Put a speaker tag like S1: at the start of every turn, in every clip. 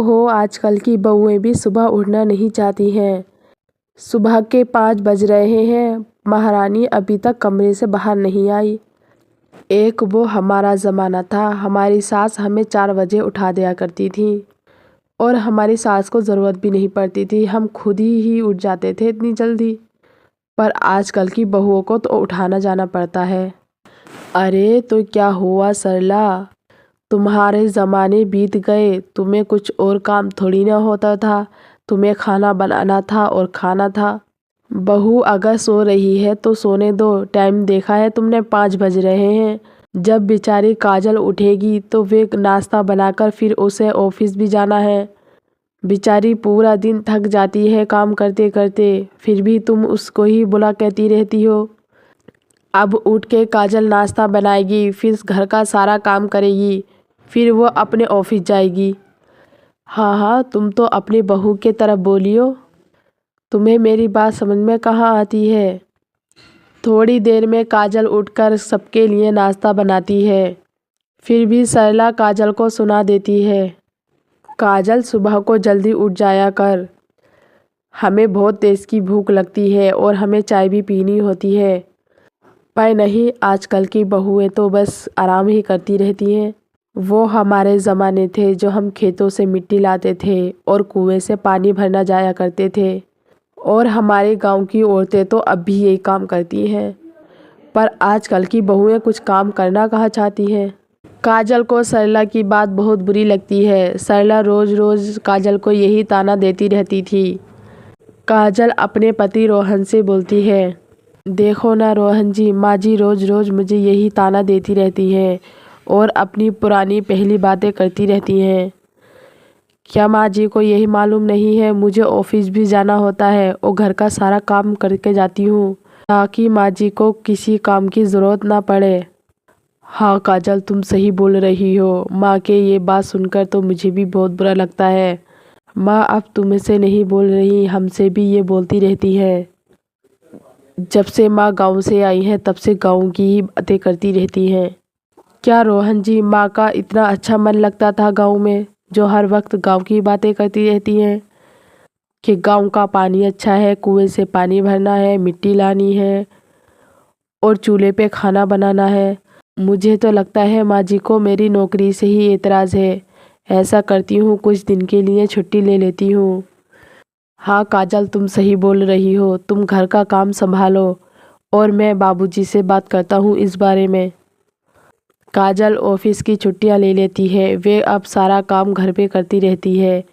S1: ओहो, आजकल की बहुएं भी सुबह उठना नहीं चाहती हैं। सुबह के 5 बज रहे हैं, महारानी अभी तक कमरे से बाहर नहीं आई। एक वो हमारा ज़माना था, हमारी सास हमें 4 बजे उठा दिया करती थी और हमारी सास को ज़रूरत भी नहीं पड़ती थी, हम खुद ही उठ जाते थे इतनी जल्दी। पर आजकल की बहुओं को तो उठाना जाना पड़ता है। अरे तो क्या हुआ सरला, तुम्हारे ज़माने बीत गए, तुम्हें कुछ और काम थोड़ी ना होता था, तुम्हें खाना बनाना था और खाना था। बहू अगर सो रही है तो सोने दो, टाइम देखा है तुमने 5 बज रहे हैं। जब बेचारी काजल उठेगी तो वे नाश्ता बनाकर फिर उसे ऑफिस भी जाना है। बेचारी पूरा दिन थक जाती है काम करते करते, फिर भी तुम उसको ही बुला कहती रहती हो। अब उठ के काजल नाश्ता बनाएगी, फिर घर का सारा काम करेगी, फिर वो अपने ऑफिस जाएगी। हाँ हाँ, तुम तो अपनी बहू के तरफ बोलियो, तुम्हें मेरी बात समझ में कहाँ आती है। थोड़ी देर में काजल उठकर सबके लिए नाश्ता बनाती है, फिर भी सरला काजल को सुना देती है, काजल सुबह को जल्दी उठ जाया कर, हमें बहुत तेज़ की भूख लगती है और हमें चाय भी पीनी होती है। पर नहीं, आजकल की बहुएं तो बस आराम ही करती रहती हैं। वो हमारे ज़माने थे जो हम खेतों से मिट्टी लाते थे और कुएं से पानी भरना जाया करते थे, और हमारे गांव की औरतें तो अब भी यही काम करती हैं। पर आजकल की बहुएं कुछ काम करना कहाँ चाहती हैं। काजल को सरला की बात बहुत बुरी लगती है। सरला रोज़ रोज़ काजल को यही ताना देती रहती थी। काजल अपने पति रोहन से बोलती है, देखो ना रोहन जी, माँ जी रोज़ रोज़ मुझे यही ताना देती रहती है और अपनी पुरानी पहली बातें करती रहती हैं। क्या माँ जी को यही मालूम नहीं है, मुझे ऑफिस भी जाना होता है और घर का सारा काम करके जाती हूँ ताकि माँ जी को किसी काम की ज़रूरत ना पड़े। हाँ काजल, तुम सही बोल रही हो। माँ के ये बात सुनकर तो मुझे भी बहुत बुरा लगता है। माँ अब तुमसे नहीं बोल रही, हमसे भी ये बोलती रहती है। जब से माँ गांव से आई है तब से गांव की ही बातें करती रहती हैं। क्या रोहन जी, माँ का इतना अच्छा मन लगता था गांव में, जो हर वक्त गांव की बातें करती रहती हैं कि गांव का पानी अच्छा है, कुएं से पानी भरना है, मिट्टी लानी है और चूल्हे पे खाना बनाना है। मुझे तो लगता है माँ जी को मेरी नौकरी से ही एतराज़ है। ऐसा करती हूँ, कुछ दिन के लिए छुट्टी ले लेती हूँ। हाँ काजल, तुम सही बोल रही हो, तुम घर का काम संभालो और मैं बाबूजी से बात करता हूँ इस बारे में। काजल ऑफिस की छुट्टियां ले लेती है, वे अब सारा काम घर पे करती रहती है,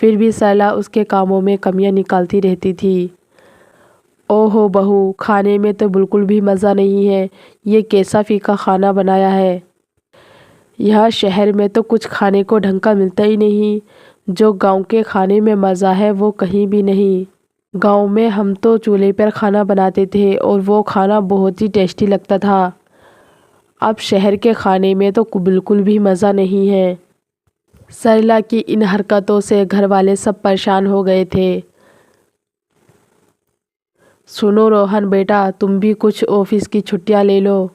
S1: फिर भी सरला उसके कामों में कमियां निकालती रहती थी। ओहो बहू, खाने में तो बिल्कुल भी मज़ा नहीं है, ये कैसा फीका खाना बनाया है। यहाँ शहर में तो कुछ खाने को ढंग का मिलता ही नहीं, जो गांव के खाने में मज़ा है वो कहीं भी नहीं। गांव में हम तो चूल्हे पर खाना बनाते थे और वो खाना बहुत ही टेस्टी लगता था। अब शहर के खाने में तो बिल्कुल भी मज़ा नहीं है। सरला की इन हरकतों से घर वाले सब परेशान हो गए थे। सुनो रोहन बेटा, तुम भी कुछ ऑफिस की छुट्टियां ले लो।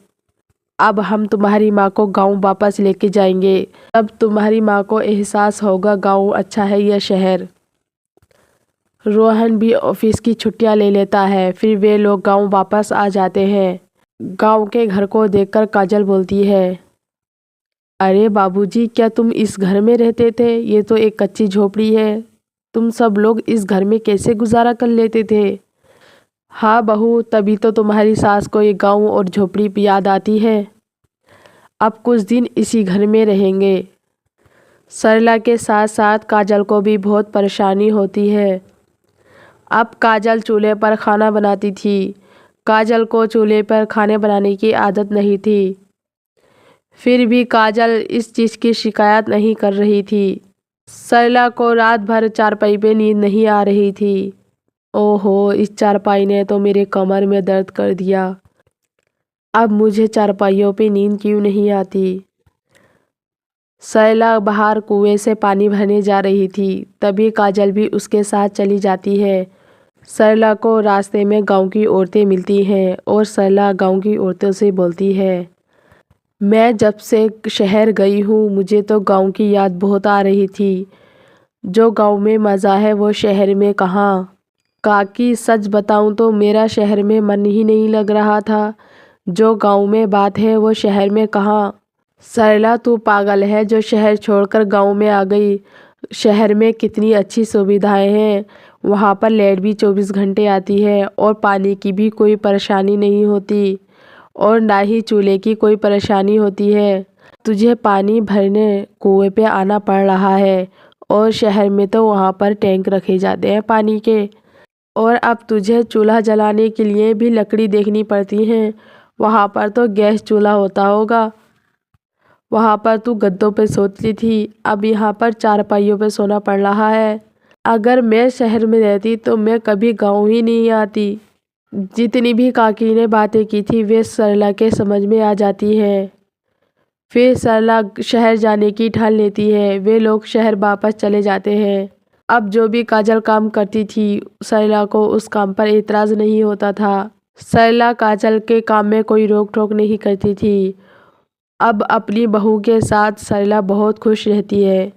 S1: अब हम तुम्हारी माँ को गांव वापस लेके जाएंगे, तब तुम्हारी माँ को एहसास होगा गांव अच्छा है या शहर। रोहन भी ऑफिस की छुट्टियां ले लेता है, फिर वे लोग गांव वापस आ जाते हैं। गांव के घर को देखकर काजल बोलती है, अरे बाबूजी, क्या तुम इस घर में रहते थे? ये तो एक कच्ची झोपड़ी है, तुम सब लोग इस घर में कैसे गुजारा कर लेते थे? हाँ बहू, तभी तो तुम्हारी सास को ये गांव और झोपड़ी भी याद आती है। अब कुछ दिन इसी घर में रहेंगे। सरला के साथ साथ काजल को भी बहुत परेशानी होती है। अब काजल चूल्हे पर खाना बनाती थी। काजल को चूल्हे पर खाने बनाने की आदत नहीं थी, फिर भी काजल इस चीज़ की शिकायत नहीं कर रही थी। सरला को रात भर चारपाई पे नींद नहीं आ रही थी। ओहो, इस चारपाई ने तो मेरे कमर में दर्द कर दिया। अब मुझे चारपाइयों पे नींद क्यों नहीं आती। सरला बाहर कुएं से पानी भरने जा रही थी, तभी काजल भी उसके साथ चली जाती है। सरला को रास्ते में गांव की औरतें मिलती हैं और सरला गांव की औरतों से बोलती है, मैं जब से शहर गई हूँ मुझे तो गांव की याद बहुत आ रही थी। जो गांव में मज़ा है वो शहर में कहाँ। काकी सच बताऊं तो मेरा शहर में मन ही नहीं लग रहा था। जो गांव में बात है वो शहर में कहाँ। सरला तू पागल है जो शहर छोड़कर गांव में आ गई। शहर में कितनी अच्छी सुविधाएं हैं। वहाँ पर लाइट भी 24 घंटे आती है और पानी की भी कोई परेशानी नहीं होती और ना ही चूल्हे की कोई परेशानी होती है। तुझे पानी भरने कुएं पे आना पड़ रहा है और शहर में तो वहाँ पर टैंक रखे जाते हैं पानी के। और अब तुझे चूल्हा जलाने के लिए भी लकड़ी देखनी पड़ती है। वहाँ पर तो गैस चूल्हा होता होगा। वहाँ पर तू गद्दों पे सोती थी, अब यहाँ पर चारपाइयों पे सोना पड़ रहा है। अगर मैं शहर में रहती तो मैं कभी गाँव ही नहीं आती। जितनी भी काकी ने बातें की थी वे सरला के समझ में आ जाती है। फिर सरला शहर जाने की ठान लेती है। वे लोग शहर वापस चले जाते हैं। अब जो भी काजल काम करती थी सरला को उस काम पर एतराज़ नहीं होता था। सरला काजल के काम में कोई रोक टोक नहीं करती थी। अब अपनी बहू के साथ सरला बहुत खुश रहती है।